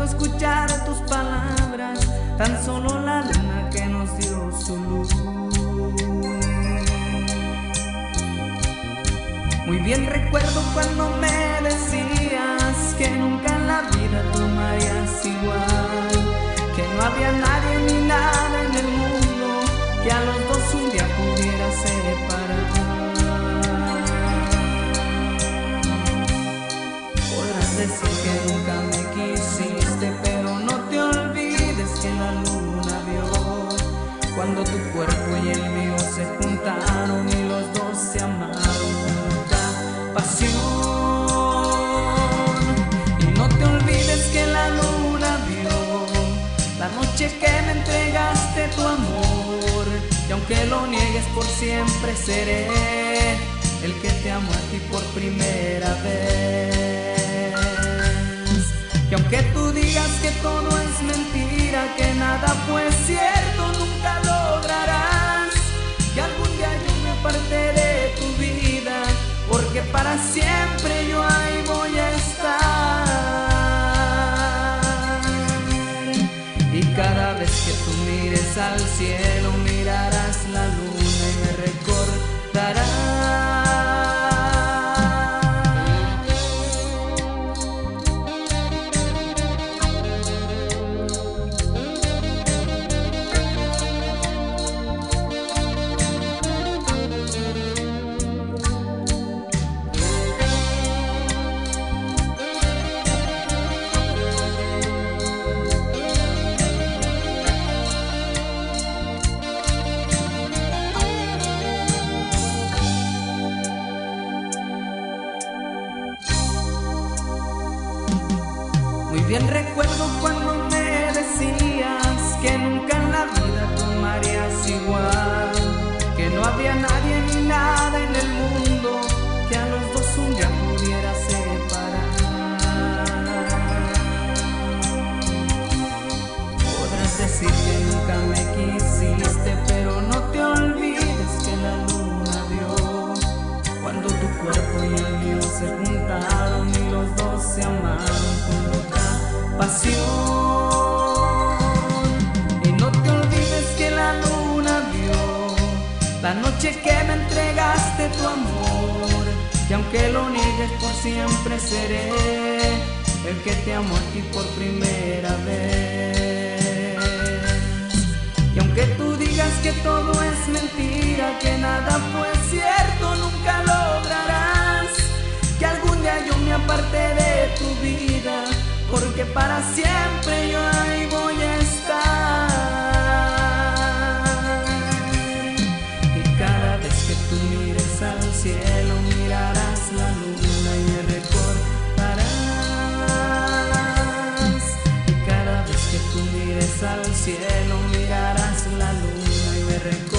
recuerdo escuchar tus palabras, tan solo la luna que nos dio su luz. Muy bien recuerdo cuando me decías que nunca en la vida tú amarías igual, que no había nadie ni nada en el mundo que a los dos un día pudiera separar. Podrás decir que nunca me quisiste, pero no te olvides que la luna vio cuando tu cuerpo y el mío se juntaron y los dos se amaron con loca pasión. Y no te olvides que la luna vio la noche que me entregaste tu amor, y aunque lo niegues por siempre seré el que te amo a ti por primera vez. Y aunque tú digas que todo es mentira, que nada fue cierto, nunca lograrás que algún día yo me aparte de tu vida, porque para siempre yo ahí voy a estar. Y cada vez que tú mires al cielo mirarás la luna y me recordarás. Muy bien recuerdo cuando me decías que nunca en la vida tú amarías igual, que no había nadie ni nada en el mundo que a los dos un día pudiera separar. Podrás decir que nunca me quisiste, pero no te olvides que la luna vio cuando tu cuerpo y el mío se juntaron y los dos se amaron con loca pasión. Y no te olvides que la luna vio la noche que me entregaste tu amor, y aunque lo niegues por siempre seré el que te amo a ti por primera vez. Y aunque tú digas que todo es mentira, que nada fue cierto, nunca lograrás que algún día yo me aparte de tu vida, porque para siempre yo ahí voy a estar. Y cada vez que tú mires al cielo mirarás la luna y me recordarás. Y cada vez que tú mires al cielo mirarás la luna y me recordarás.